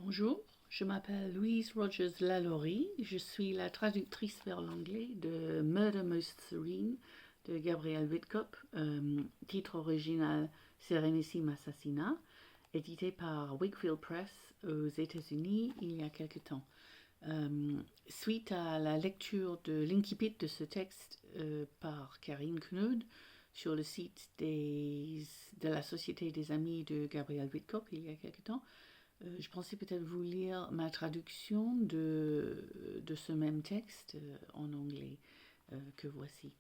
Bonjour, je m'appelle Louise Rogers Lalaurie, je suis la traductrice vers l'anglais de Most Serene de Gabrielle Wittkop, titre original Sérénissime Assassinat, édité par Wakefield Press aux États-Unis il y a quelque temps. Suite à la lecture de l'incipit de ce texte par Karine Knud sur le site de la Société des Amis de Gabrielle Wittkop il y a quelque temps, je pensais peut-être vous lire ma traduction de ce même texte en anglais que voici.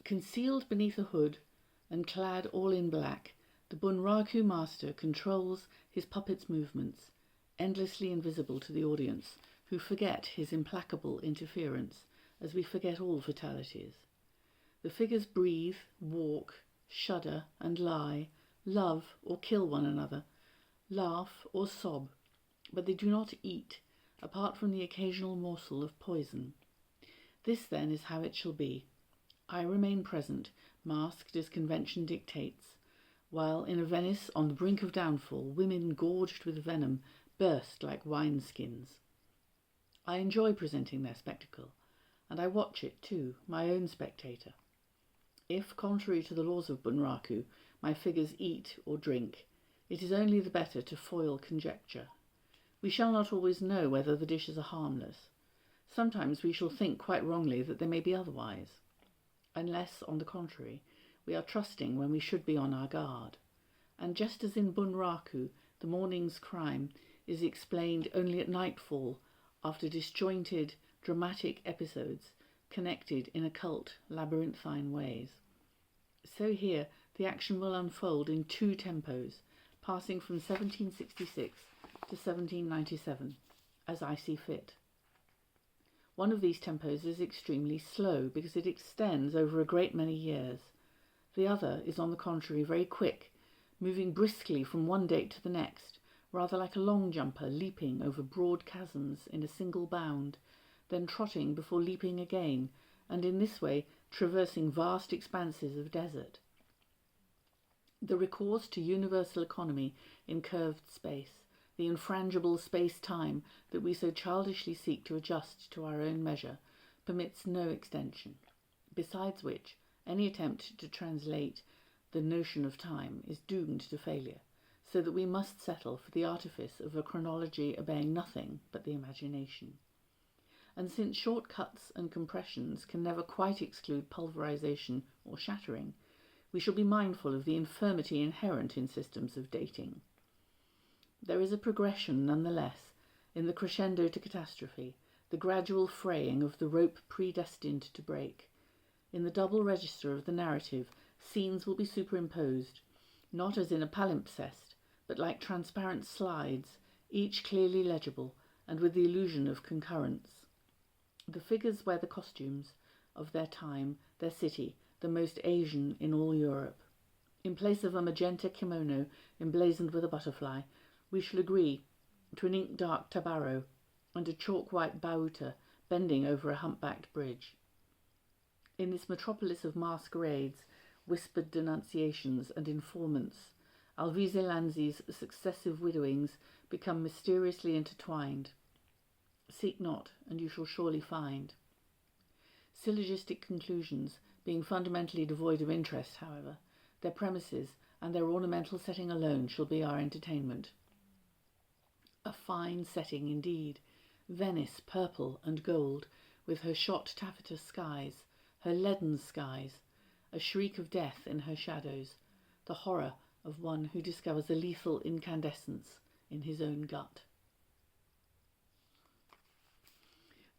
Concealed beneath a hood and clad all in black, the Bunraku master controls his puppet's movements, endlessly invisible to the audience, who forget his implacable interference, as we forget all fatalities. The figures breathe, walk, shudder and lie, love or kill one another, laugh or sob, but they do not eat, apart from the occasional morsel of poison. This, then, is how it shall be. I remain present, masked as convention dictates, while in a Venice on the brink of downfall, women gorged with venom burst like wineskins. I enjoy presenting their spectacle, and I watch it too, my own spectator. If, contrary to the laws of Bunraku, my figures eat or drink, it is only the better to foil conjecture. We shall not always know whether the dishes are harmless. Sometimes we shall think quite wrongly that they may be otherwise, unless, on the contrary, we are trusting when we should be on our guard. And just as in Bunraku, the morning's crime is explained only at nightfall, after disjointed, dramatic episodes connected in occult, labyrinthine ways. So here, the action will unfold in two tempos, passing from 1766 to 1797, as I see fit. One of these tempos is extremely slow because it extends over a great many years. The other is, on the contrary, very quick, moving briskly from one date to the next, rather like a long jumper leaping over broad chasms in a single bound, then trotting before leaping again, and in this way traversing vast expanses of desert. The recourse to universal economy in curved space, the infrangible space-time that we so childishly seek to adjust to our own measure, permits no extension, besides which any attempt to translate the notion of time is doomed to failure, so that we must settle for the artifice of a chronology obeying nothing but the imagination. And since shortcuts and compressions can never quite exclude pulverization or shattering, we shall be mindful of the infirmity inherent in systems of dating. There is a progression, nonetheless, in the crescendo to catastrophe, the gradual fraying of the rope predestined to break. In the double register of the narrative, scenes will be superimposed, not as in a palimpsest, but like transparent slides, each clearly legible, and with the illusion of concurrence. The figures wear the costumes of their time, their city, the most Asian in all Europe. In place of a magenta kimono emblazoned with a butterfly, we shall agree to an ink-dark tabaro and a chalk-white bauta bending over a humpbacked bridge. In this metropolis of masquerades, whispered denunciations and informants, Alvise Lanzi's successive widowings become mysteriously intertwined. Seek not, and you shall surely find. Syllogistic conclusions, being fundamentally devoid of interest, however, their premises and their ornamental setting alone shall be our entertainment. A fine setting indeed, Venice purple and gold, with her shot taffeta skies, her leaden skies, a shriek of death in her shadows, the horror of one who discovers a lethal incandescence in his own gut.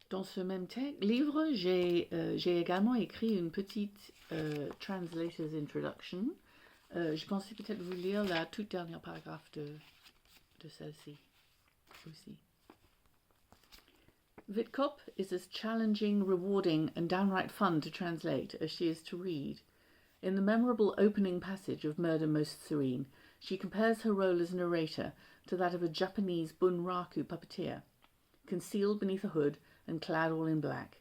Dans ce même livre, j'ai également écrit une petite translator's introduction. Je pensais peut-être vous lire la toute dernière paragraphe de celle-ci aussi. Wittkop is as challenging, rewarding, and downright fun to translate as she is to read. In the memorable opening passage of Murder Most Serene, she compares her role as narrator to that of a Japanese Bunraku puppeteer, concealed beneath a hood and clad all in black.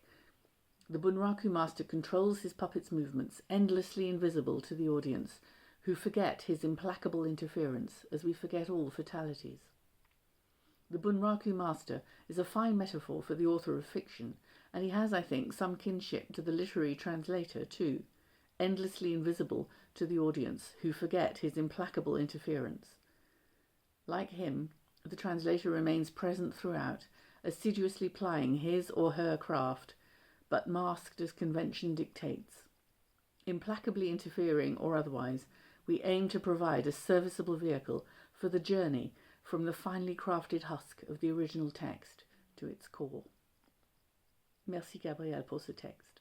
The Bunraku master controls his puppet's movements, endlessly invisible to the audience, who forget his implacable interference as we forget all fatalities. The Bunraku master is a fine metaphor for the author of fiction, and he has, I think, some kinship to the literary translator too, endlessly invisible to the audience who forget his implacable interference. Like him, the translator remains present throughout, assiduously plying his or her craft, but masked as convention dictates. Implacably interfering or otherwise, we aim to provide a serviceable vehicle for the journey from the finely crafted husk of the original text to its core. Merci Gabrielle pour ce texte.